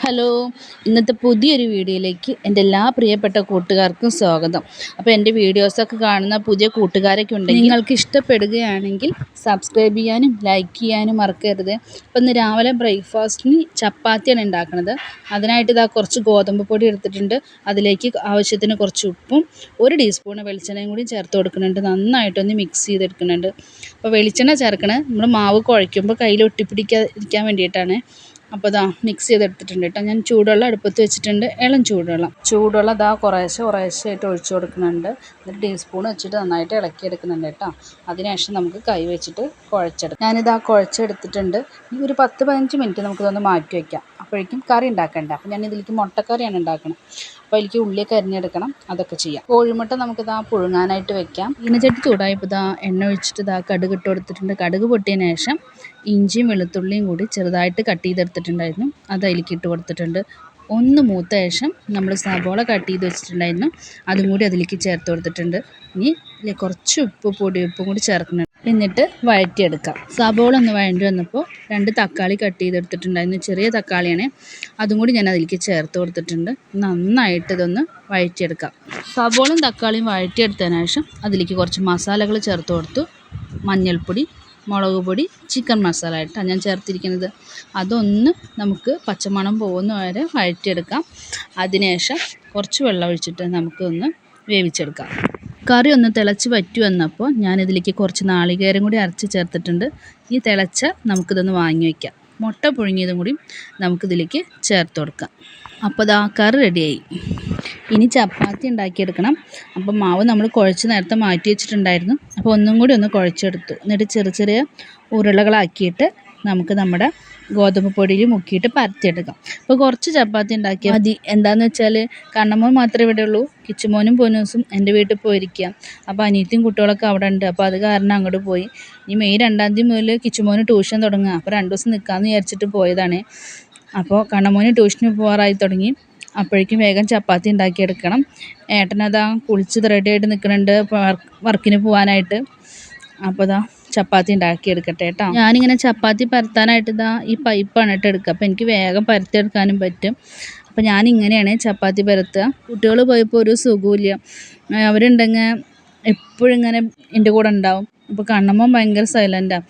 Hello, ഇന്നത്തെ പുതിയൊരു വീഡിയോയിലേക്ക് എൻ്റെ എല്ലാ പ്രിയപ്പെട്ട കൂട്ടുകാർക്കും സ്വാഗതം. അപ്പോൾ എൻ്റെ വീഡിയോസൊക്കെ കാണുന്ന പുതിയ കൂട്ടുകാരൊക്കെ ഉണ്ടെങ്കിൽ നിങ്ങൾക്ക് ഇഷ്ടപ്പെടുകയാണെങ്കിൽ സബ്സ്ക്രൈബ് ചെയ്യാനും ലൈക്ക് ചെയ്യാനും മറക്കരുത്. അപ്പോൾ ഇന്ന് രാവിലെ ബ്രേക്ക്ഫാസ്റ്റിന് ചപ്പാത്തിയാണ് ഉണ്ടാക്കുന്നത്. അതിനായിട്ട് ഇതാ കുറച്ച് ഗോതമ്പ് പൊടി എടുത്തിട്ടുണ്ട്. അതിലേക്ക് ആവശ്യത്തിന് കുറച്ച് ഉപ്പും 1 ടീസ്പൂൺ വെളിച്ചെണ്ണയും കൂടി ചേർത്ത് കൊടുക്കുന്നുണ്ട്. നന്നായിട്ടൊന്ന് മിക്സ് ചെയ്തെടുക്കുന്നുണ്ട്. അപ്പോൾ വെളിച്ചെണ്ണ ചേർക്കണത് നമ്മൾ മാവ് കുഴയ്ക്കുമ്പോൾ കയ്യിൽ ഒട്ടിപ്പിടിക്കാതിരിക്കാൻ വേണ്ടിയിട്ടാണ്. അപ്പോൾ ഇതാ മിക്സ് ചെയ്തെടുത്തിട്ടുണ്ട് കേട്ടോ. ഞാൻ ചൂടുവെള്ളം അടുപ്പത്ത് വെച്ചിട്ടുണ്ട്, ഇളം ചൂടുവെള്ളം ഇതാ കുറേശ്ശെ ആയിട്ട് ഒഴിച്ചു കൊടുക്കുന്നുണ്ട്. എന്നിട്ട് ടീസ്പൂൺ വെച്ചിട്ട് നന്നായിട്ട് ഇളക്കിയെടുക്കുന്നുണ്ട് കേട്ടോ. അതിനുശേഷം നമുക്ക് കൈ വെച്ചിട്ട് കുഴച്ചെടുക്കാം. ഞാനിതാ കുഴച്ചെടുത്തിട്ടുണ്ട്. ഇനി ഒരു 10-15 മിനിറ്റ് നമുക്കിതൊന്ന് മാറ്റി വയ്ക്കാം. അപ്പോഴേക്കും കറി ഉണ്ടാക്കണ്ട. അപ്പോൾ ഞാൻ ഇതിലേക്ക് മുട്ടക്കറിയാണ് ഉണ്ടാക്കുന്നത്. അപ്പോൾ അതിലേക്ക് ഉള്ളിയൊക്കെ അരിഞ്ഞെടുക്കണം, അതൊക്കെ ചെയ്യാം. കോഴിമുട്ട നമുക്കിതാ പുഴുങ്ങാനായിട്ട് വെക്കാം. ചീനച്ചട്ടി ചൂടായപ്പോൾ ഇതാ എണ്ണ ഒഴിച്ചിട്ട് ഇതാ കടുക് ഇട്ട് കൊടുത്തിട്ടുണ്ട്. കടുക് പൊട്ടിയതിന് ശേഷം ഇഞ്ചിയും വെളുത്തുള്ളിയും കൂടി ചെറുതായിട്ട് കട്ട് ചെയ്തെടുത്തിട്ടുണ്ടായിരുന്നു, അത് അതിലേക്ക് ഇട്ട് കൊടുത്തിട്ടുണ്ട്. ഒന്ന് മൂത്ത ശേഷം നമ്മൾ സവോള കട്ട് ചെയ്ത് വെച്ചിട്ടുണ്ടായിരുന്നു, അതും കൂടി അതിലേക്ക് ചേർത്ത് കൊടുത്തിട്ടുണ്ട്. ഇനി കുറച്ച് ഉപ്പും കൂടി ചേർക്കുന്നുണ്ട്. എന്നിട്ട് വഴറ്റിയെടുക്കാം. സവോള ഒന്ന് വഴണ്ടി വന്നപ്പോൾ 2 തക്കാളി കട്ട് ചെയ്തെടുത്തിട്ടുണ്ടായിരുന്നു, ചെറിയ തക്കാളിയാണ്. അതും കൂടി ഞാൻ അതിലേക്ക് ചേർത്ത് കൊടുത്തിട്ടുണ്ട്. നന്നായിട്ട് ഇതൊന്ന് വഴറ്റിയെടുക്കാം. സവോളയും തക്കാളിയും വഴറ്റിയെടുത്തതിന് ശേഷം അതിലേക്ക് കുറച്ച് മസാലകൾ ചേർത്ത് കൊടുത്തു. മഞ്ഞൾപ്പൊടി, മുളക് പൊടി, ചിക്കൻ മസാല ആയിട്ടാണ് ഞാൻ ചേർത്തിരിക്കുന്നത്. അതൊന്ന് നമുക്ക് പച്ചമണം പോകുന്ന വരെ വഴറ്റിയെടുക്കാം. അതിനുശേഷം കുറച്ച് വെള്ളം ഒഴിച്ചിട്ട് നമുക്കൊന്ന് വേവിച്ചെടുക്കാം. കറി ഒന്ന് തിളച്ച് വറ്റി വന്നപ്പോൾ ഞാനിതിലേക്ക് കുറച്ച് നാളികേരം കൂടി അരച്ച് ചേർത്തിട്ടുണ്ട്. ഈ തിളച്ച നമുക്കിതൊന്ന് വാങ്ങി വയ്ക്കാം. മുട്ട പുഴുങ്ങിയതും കൂടി നമുക്കിതിലേക്ക് ചേർത്ത് കൊടുക്കാം. അപ്പോൾ ഇതാ കറി റെഡിയായി. ഇനി ചപ്പാത്തി ഉണ്ടാക്കിയെടുക്കണം. അപ്പം മാവ് നമ്മൾ കുഴച്ച് നേരത്തെ മാറ്റി വെച്ചിട്ടുണ്ടായിരുന്നു. അപ്പോൾ ഒന്നും കൂടി ഒന്ന് കുഴച്ചെടുത്തു. എന്നിട്ട് ചെറിയ ഉരുളകളാക്കിയിട്ട് നമുക്ക് നമ്മുടെ ഗോതമ്പ് പൊടിയിൽ മുക്കിയിട്ട് പരത്തിയെടുക്കാം. അപ്പോൾ കുറച്ച് ചപ്പാത്തി ഉണ്ടാക്കിയാൽ മതി. എന്താണെന്ന് വെച്ചാൽ കണ്ണമ്മോൻ മാത്രമേ ഇവിടെ ഉള്ളൂ. കിച്ചുമോനും പൊന്നൂസും എൻ്റെ വീട്ടിൽ പോയിരിക്കുക. അപ്പോൾ അനിയത്തിയും കുട്ടികളൊക്കെ അവിടെ ഉണ്ട്. അപ്പോൾ അത് കാരണം അങ്ങോട്ട് പോയി. ഈ മെയ് 2-ാം തീയതി മുതൽ കിച്ചുമോന് ട്യൂഷൻ തുടങ്ങുക. അപ്പോൾ 2 ദിവസം നിൽക്കാമെന്ന് വിചാരിച്ചിട്ട് പോയതാണ്. അപ്പോൾ കണ്ണമ്മോന് ട്യൂഷന് പോകാറായി തുടങ്ങി. അപ്പോഴേക്കും വേഗം ചപ്പാത്തി ഉണ്ടാക്കിയെടുക്കണം. ഏട്ടനതാ കുളിച്ച് റെഡിയായിട്ട് നിൽക്കുന്നുണ്ട് വർക്കിന് പോകാനായിട്ട്. അപ്പോൾ ഇതാ ചപ്പാത്തി ഉണ്ടാക്കിയെടുക്കട്ടെ കേട്ടോ. ഞാനിങ്ങനെ ചപ്പാത്തി പരത്താനായിട്ട് ഇതാ ഈ പൈപ്പാണ് കേട്ടോ എടുക്കുക. അപ്പോൾ എനിക്ക് വേഗം പരത്തിയെടുക്കാനും പറ്റും. അപ്പോൾ ഞാനിങ്ങനെയാണ് ചപ്പാത്തി പരത്തുക. കുട്ടികൾ പോയപ്പോൾ ഒരു സുഖമില്ല. അവരുണ്ടെങ്കിൽ എപ്പോഴും ഇങ്ങനെ എൻ്റെ കൂടെ ഉണ്ടാവും. അപ്പോൾ കണ്ണമ്മോൻ ഭയങ്കര സൈലൻ്റാണ്.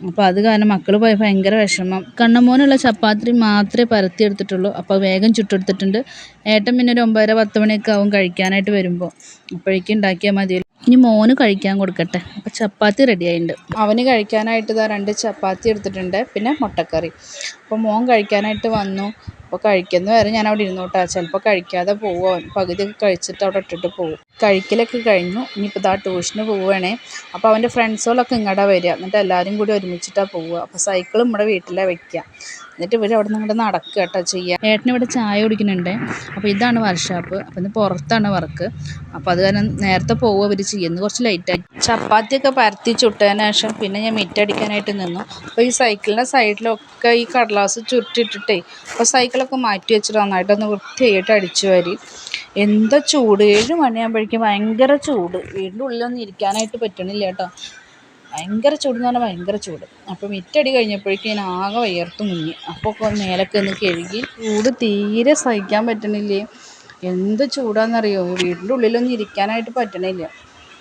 അപ്പോൾ അത് കാരണം മക്കൾ പോയി ഭയങ്കര വിഷമം. കണ്ണമ്മോനുള്ള ചപ്പാത്തി മാത്രമേ പരത്തിയെടുത്തിട്ടുള്ളൂ. അപ്പോൾ വേഗം ചുട്ടെടുത്തിട്ടുണ്ട്. ഏട്ടൻ പിന്നെ ഒരു 9-10 മണിയൊക്കെ ആവും കഴിക്കാനായിട്ട് വരുമ്പോൾ. അപ്പോഴേക്കും ഉണ്ടാക്കിയാൽ മതിയല്ലോ. ഇനി മോന് കഴിക്കാൻ കൊടുക്കട്ടെ. അപ്പോൾ ചപ്പാത്തി റെഡി ആയിട്ടുണ്ട്. അവന് കഴിക്കാനായിട്ട് ഇതാ 2 ചപ്പാത്തി എടുത്തിട്ടുണ്ട്, പിന്നെ മുട്ടക്കറി. അപ്പോൾ മോൻ കഴിക്കാനായിട്ട് വന്നു. അപ്പോൾ കഴിക്കുന്ന വരെ ഞാൻ അവിടെ ഇരുന്നു കേട്ടോ. ചിലപ്പോൾ കഴിക്കാതെ പോവും. അവൻ പകുതിയൊക്കെ കഴിച്ചിട്ട് അവിടെ ഇട്ടിട്ട് പോകും. കഴിക്കലൊക്കെ കഴിഞ്ഞു. ഇനിയിപ്പോൾ ഇതാ ട്യൂഷന് പോവുകയാണേ. അപ്പോൾ അവൻ്റെ ഫ്രണ്ട്സുകളൊക്കെ ഇങ്ങോട്ടാണ് വരിക. എന്നിട്ട് എല്ലാവരും കൂടി ഒരുമിച്ചിട്ടാണ് പോവുക. അപ്പോൾ സൈക്കിൾ നമ്മുടെ വീട്ടിലാണ് വയ്ക്കുക. എന്നിട്ട് ഇവർ അവിടെ നിന്ന് ഇങ്ങോട്ട് നടക്കുക കേട്ടോ ചെയ്യുക. ഏട്ടനിവിടെ ചായ കുടിക്കുന്നുണ്ട്. അപ്പോൾ ഇതാണ് വർക്ക്ഷോപ്പ്. അപ്പോൾ ഇന്ന് പുറത്താണ് വർക്ക്. അപ്പോൾ അത് കാരണം നേരത്തെ പോവുക അവർ ചെയ്യുന്നത്. കുറച്ച് ലേറ്റായി. ചപ്പാത്തിയൊക്കെ പരത്തി ചുട്ടതിന് ശേഷം പിന്നെ ഞാൻ മിറ്റടിക്കാനായിട്ട് നിന്നു. അപ്പോൾ ഈ സൈക്കിളിൻ്റെ സൈഡിലൊക്കെ ഈ കടലാസ് ചുരുട്ടിട്ടിട്ടേ അപ്പോൾ സൈക്കിളൊക്കെ മാറ്റി വെച്ചിട്ട് നന്നായിട്ടൊന്ന് വൃത്തിയായിട്ട് അടിച്ചു വാരി. എന്താ ചൂട്! 7 മണിയാകുമ്പോഴേക്കും ഭയങ്കര ചൂട്. വീടിൻ്റെ ഉള്ളിലൊന്നും ഇരിക്കാനായിട്ട് പറ്റണില്ല കേട്ടോ. ഭയങ്കര ചൂടെന്ന് പറഞ്ഞാൽ ഭയങ്കര ചൂട്. അപ്പോൾ മിറ്റടി കഴിഞ്ഞപ്പോഴേക്കും ഞാൻ ആകെ വിയർത്ത് മുങ്ങി. അപ്പോൾ മേലൊക്കെ ഒന്ന് കഴുകി. ചൂട് തീരെ സഹിക്കാൻ പറ്റണില്ലേ. എന്ത് ചൂടാണെന്നറിയോ. വീടിൻ്റെ ഉള്ളിലൊന്നും ഇരിക്കാനായിട്ട് പറ്റണില്ല.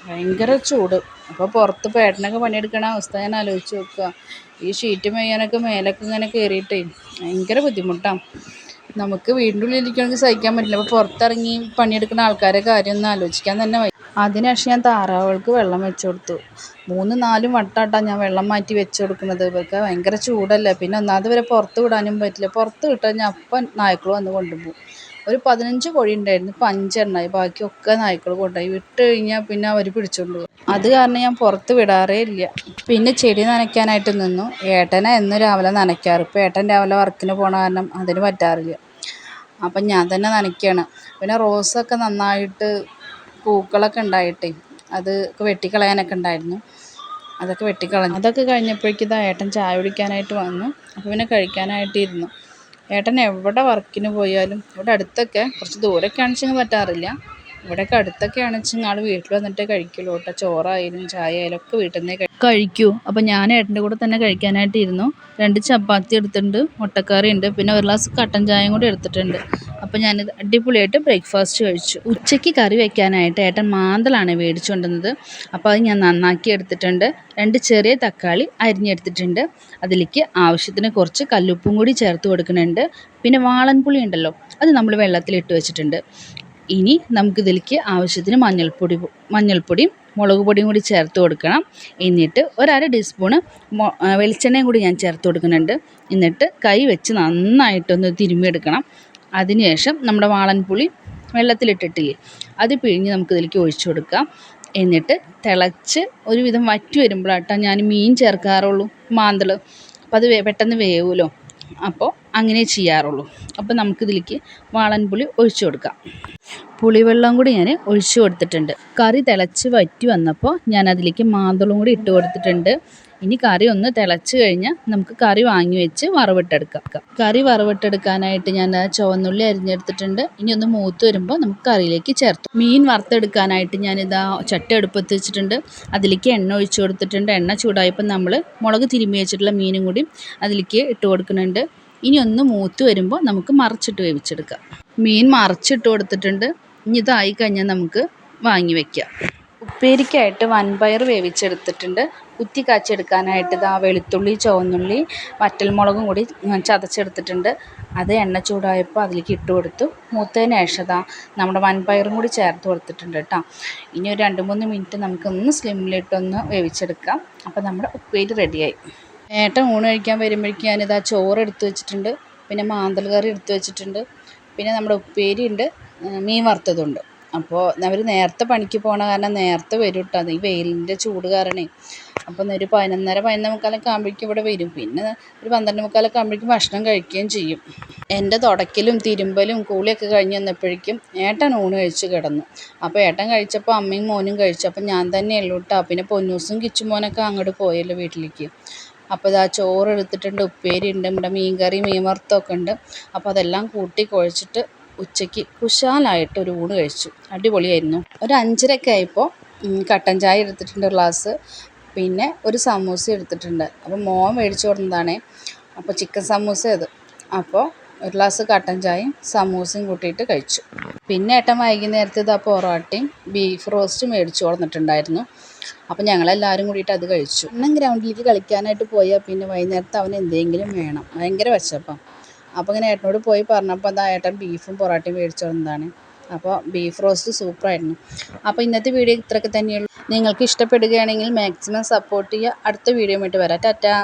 ഭയങ്കര ചൂട്. അപ്പോൾ പുറത്ത് പേട്ടനൊക്കെ പണിയെടുക്കണ അവസ്ഥ ഞാൻ ആലോചിച്ച് നോക്കുക. ഈ ഷീറ്റ് മെയ്യാനൊക്കെ മേലൊക്കെ ഇങ്ങനെ കയറിയിട്ടേ ഭയങ്കര ബുദ്ധിമുട്ടാണ്. നമുക്ക് വീടിൻ്റെ ഉള്ളിൽ ഇരിക്കണമെങ്കിൽ സഹിക്കാൻ പറ്റില്ല. അപ്പോൾ പുറത്തിറങ്ങി പണിയെടുക്കുന്ന ആൾക്കാരെ കാര്യമൊന്നും ആലോചിക്കാൻ തന്നെ വയ്യ. അതിനുശേഷം ഞാൻ താറാവുകൾക്ക് വെള്ളം വെച്ച് കൊടുത്തു. 3-4 വട്ടമായിട്ടാണ് ഞാൻ വെള്ളം മാറ്റി വെച്ച് കൊടുക്കുന്നത്. ഇവർക്ക് ഭയങ്കര ചൂടല്ലേ. പിന്നെ ഒന്നാമത് വരെ പുറത്ത് വിടാനും പറ്റില്ല. പുറത്ത് വിട്ട് കഴിഞ്ഞാൽ അപ്പം നായ്ക്കൾ വന്ന് കൊണ്ടുപോകും. ഒരു 15 കോഴി ഉണ്ടായിരുന്നു, ഇപ്പോൾ 5 എണ്ണമായി. ബാക്കിയൊക്കെ നായ്ക്കൾ കൊണ്ടുപോയി. വിട്ട് കഴിഞ്ഞാൽ പിന്നെ അവർ പിടിച്ചുകൊണ്ട് പോകും. അത് കാരണം ഞാൻ പുറത്ത് വിടാറേ ഇല്ല. പിന്നെ ചെടി നനയ്ക്കാനായിട്ട് നിന്നു. ഏട്ടനെ എന്നും രാവിലെ നനയ്ക്കാറ്. ഇപ്പോൾ ഏട്ടൻ രാവിലെ വർക്കിന് പോകണ കാരണം അതിന് പറ്റാറില്ല. അപ്പം ഞാൻ തന്നെ നനയ്ക്കുകയാണ്. പിന്നെ റോസൊക്കെ നന്നായിട്ട് പൂക്കളൊക്കെ ഉണ്ടായിട്ടേ അത് വെട്ടിക്കളയാനൊക്കെ ഉണ്ടായിരുന്നു. അതൊക്കെ വെട്ടിക്കളഞ്ഞു. അതൊക്കെ കഴിഞ്ഞപ്പോഴേക്കും ഇതാ ഏട്ടൻ ചായ കുടിക്കാനായിട്ട് വന്നു. അപ്പോൾ പിന്നെ കഴിക്കാനായിട്ട് ഇരുന്നു. ഏട്ടൻ എവിടെ വർക്കിന് പോയാലും ഇവിടെ അടുത്തൊക്കെ, കുറച്ച് ദൂരമൊക്കെ ആണെന്ന് വെച്ചാൽ പറ്റാറില്ല, ഇവിടെയൊക്കെ അടുത്തൊക്കെയാണെന്ന് വെച്ചാൽ ആൾ വീട്ടിൽ വന്നിട്ടേ കഴിക്കുള്ളൂ കേട്ടോ. ചോറായാലും ചായ ആയാലും ഒക്കെ വീട്ടിൽ നിന്നേ കഴിക്കൂ. അപ്പോൾ ഞാൻ ഏട്ടൻ്റെ കൂടെ തന്നെ കഴിക്കാനായിട്ട് ഇരുന്നു. 2 ചപ്പാത്തി എടുത്തിട്ടുണ്ട്, മുട്ടക്കറി ഉണ്ട്, പിന്നെ ഒരു ഗ്ലാസ് കട്ടൻ ചായയും കൂടി എടുത്തിട്ടുണ്ട്. അപ്പോൾ ഞാനിത് അടിപൊളിയായിട്ട് ബ്രേക്ക്ഫാസ്റ്റ് കഴിച്ചു. ഉച്ചയ്ക്ക് കറി വയ്ക്കാനായിട്ട് ഏട്ടൻ മാന്തലാണ് മേടിച്ചു കൊണ്ടുവന്നത്. അപ്പോൾ അത് ഞാൻ നന്നാക്കി എടുത്തിട്ടുണ്ട്. 2 ചെറിയ തക്കാളി അരിഞ്ഞെടുത്തിട്ടുണ്ട്. അതിലേക്ക് ആവശ്യത്തിന് കുറച്ച് കല്ലുപ്പും കൂടി ചേർത്ത് കൊടുക്കുന്നുണ്ട്. പിന്നെ വാളൻപുളി ഉണ്ടല്ലോ, അത് നമ്മൾ വെള്ളത്തിലിട്ട് വെച്ചിട്ടുണ്ട്. ഇനി നമുക്കിതിലേക്ക് ആവശ്യത്തിന് മഞ്ഞൾപ്പൊടിയും മുളക് പൊടിയും കൂടി ചേർത്ത് കൊടുക്കണം. എന്നിട്ട് 1/2 ടീസ്പൂണ് വെളിച്ചെണ്ണയും കൂടി ഞാൻ ചേർത്ത് കൊടുക്കുന്നുണ്ട്. എന്നിട്ട് കൈ വെച്ച് നന്നായിട്ടൊന്ന് തിരുമ്മിയെടുക്കണം. അതിനുശേഷം നമ്മുടെ വാളൻപുളി വെള്ളത്തിലിട്ടിട്ടില്ലേ, അത് പിഴിഞ്ഞ് നമുക്കിതിലേക്ക് ഒഴിച്ചു കൊടുക്കാം. എന്നിട്ട് തിളച്ച് ഒരുവിധം വറ്റി വരുമ്പോഴാട്ടോ ഞാൻ മീൻ ചേർക്കാറുള്ളൂ, മാന്തൾ. അപ്പോൾ അത് പെട്ടെന്ന് വേവുമല്ലോ, അപ്പോൾ അങ്ങനെ ചെയ്യാറുള്ളൂ. അപ്പോൾ നമുക്കിതിലേക്ക് വാളൻപുളി ഒഴിച്ചു കൊടുക്കാം. പുളിവെള്ളം കൂടി ഞാൻ ഒഴിച്ചു കൊടുത്തിട്ടുണ്ട്. കറി തിളച്ച് വറ്റി വന്നപ്പോൾ ഞാൻ അതിലേക്ക് മാന്തളും കൂടി ഇട്ട് കൊടുത്തിട്ടുണ്ട്. ഇനി കറി ഒന്ന് തിളച്ച് കഴിഞ്ഞാൽ നമുക്ക് കറി വാങ്ങി വെച്ച് വറവിട്ടെടുക്കാം. കറി വറവിട്ടെടുക്കാനായിട്ട് ഞാൻ ചുവന്നുള്ളി അരിഞ്ഞെടുത്തിട്ടുണ്ട്. ഇനി ഒന്ന് മൂത്ത് വരുമ്പോൾ നമുക്ക് കറിയിലേക്ക് ചേർത്തു. മീൻ വറുത്തെടുക്കാനായിട്ട് ഞാനിതാ ചട്ടി അടുപ്പത്ത് വെച്ചിട്ടുണ്ട്. അതിലേക്ക് എണ്ണ ഒഴിച്ചു കൊടുത്തിട്ടുണ്ട്. എണ്ണ ചൂടായപ്പോൾ നമ്മൾ മുളക് തിരുമ്മി വെച്ചിട്ടുള്ള മീനും കൂടി അതിലേക്ക് ഇട്ട് കൊടുക്കുന്നുണ്ട്. ഇനി ഒന്ന് മൂത്ത് വരുമ്പോൾ നമുക്ക് മറിച്ചിട്ട് വേവിച്ചെടുക്കാം. മീൻ മറിച്ചിട്ട് കൊടുത്തിട്ടുണ്ട്. ഇനി ഇതായി കഴിഞ്ഞാൽ നമുക്ക് വാങ്ങി വയ്ക്കാം. ഉപ്പേരിക്കായിട്ട് വൻപയർ വേവിച്ചെടുത്തിട്ടുണ്ട്. കുത്തി കാച്ചെടുക്കാനായിട്ട് ഇതാ വെളുത്തുള്ളി, ചുവന്നുള്ളി, വറ്റൽമുളകും കൂടി ചതച്ചെടുത്തിട്ടുണ്ട്. അത് എണ്ണ ചൂടായപ്പോൾ അതിലേക്ക് ഇട്ട് കൊടുത്തു. മൂത്തതിന് ശേഷം നമ്മുടെ വൻപയറും കൂടി ചേർത്ത് കൊടുത്തിട്ടുണ്ട് കേട്ടോ. ഇനി ഒരു 2-3 മിനിറ്റ് നമുക്കൊന്ന് സ്ലിമ്മിലിട്ടൊന്ന് വേവിച്ചെടുക്കാം. അപ്പോൾ നമ്മുടെ ഉപ്പേരി റെഡിയായി. ഏട്ടൻ ഊണ് കഴിക്കാൻ വരുമ്പോഴേക്കും ഞാനിതാ ചോറ് എടുത്ത് വെച്ചിട്ടുണ്ട്, പിന്നെ മാന്തൽ കറി എടുത്ത് വെച്ചിട്ടുണ്ട്, പിന്നെ നമ്മുടെ ഉപ്പേരി ഉണ്ട്, മീൻ വറുത്തതുണ്ട്. അപ്പോൾ അവർ നേരത്തെ പണിക്ക് പോകണ കാരണം നേരത്തെ വരും കേട്ടോ. അത് ഈ വെയിലിൻ്റെ ചൂട് കാരണേ. അപ്പോൾ ഒരു 11:30-11:45 ആകുമ്പോഴേക്കും ഇവിടെ വരും. പിന്നെ ഒരു 12:45 ആകുമ്പോഴേക്കും ഭക്ഷണം കഴിക്കുകയും ചെയ്യും. എൻ്റെ തുടയ്ക്കലും തിരുമ്പലും കൂളിയൊക്കെ കഴിഞ്ഞ് വന്നപ്പോഴേക്കും ഏട്ടൻ ഊണ് കഴിച്ച് കിടന്നു. അപ്പോൾ ഏട്ടൻ കഴിച്ചപ്പോൾ അമ്മയും മോനും കഴിച്ചു. അപ്പോൾ ഞാൻ തന്നെ ഉള്ളൂ കേട്ടോ. പിന്നെ പൊന്നൂസും കിച്ചുമോനൊക്കെ അങ്ങോട്ട് പോയല്ലോ വീട്ടിലേക്ക്. അപ്പോൾ ഇതാ ചോറ് എടുത്തിട്ടുണ്ട്, ഉപ്പേരി ഉണ്ട്, നമ്മുടെ മീൻ കറി, മീൻ വറുത്തമൊക്കെ ഉണ്ട്. അപ്പോൾ അതെല്ലാം കൂട്ടി കുഴച്ചിട്ട് ഉച്ചയ്ക്ക് കുശാലായിട്ട് ഒരു ഊണ് കഴിച്ചു. അടിപൊളിയായിരുന്നു. ഒരു 5:30 ആയപ്പോൾ കട്ടൻ ചായ എടുത്തിട്ടുണ്ട് 1 ഗ്ലാസ്, പിന്നെ ഒരു സമൂസ എടുത്തിട്ടുണ്ട്. അപ്പോൾ മോൻ മേടിച്ചു കൊടുത്തതാണേ. അപ്പോൾ ചിക്കൻ സമൂസ അത്. അപ്പോൾ 1 ഗ്ലാസ് കട്ടൻ ചായയും സമൂസയും കൂട്ടിയിട്ട് കഴിച്ചു. പിന്നെ ഏട്ടൻ വൈകുന്നേരത്തെ ഇതാ പൊറോട്ടയും ബീഫ് റോസ്റ്റും മേടിച്ചു കൊടുത്തിട്ടുണ്ടായിരുന്നു. അപ്പോൾ ഞങ്ങളെല്ലാവരും കൂടിയിട്ട് അത് കഴിച്ചു. ഗ്രൗണ്ടിലേക്ക് കളിക്കാനായിട്ട് പോയാൽ പിന്നെ വൈകുന്നേരത്തെ അവന് എന്തെങ്കിലും വേണം, ഭയങ്കര വിശപ്പം. അപ്പോൾ ഇങ്ങനെ ഏട്ടനോട് പോയി പറഞ്ഞപ്പോൾ അതാ ഏട്ടൻ ബീഫും പൊറോട്ടയും മേടിച്ചു തന്നതാണ്. അപ്പോൾ ബീഫ് റോസ്റ്റ് സൂപ്പറായിരുന്നു. അപ്പോൾ ഇന്നത്തെ വീഡിയോ ഇത്രയൊക്കെ തന്നെയുള്ളൂ. നിങ്ങൾക്ക് ഇഷ്ടപ്പെടുകയാണെങ്കിൽ മാക്സിമം സപ്പോർട്ട് ചെയ്യുക. അടുത്ത വീഡിയോ ആയിട്ട് വരാം. ടാറ്റാ.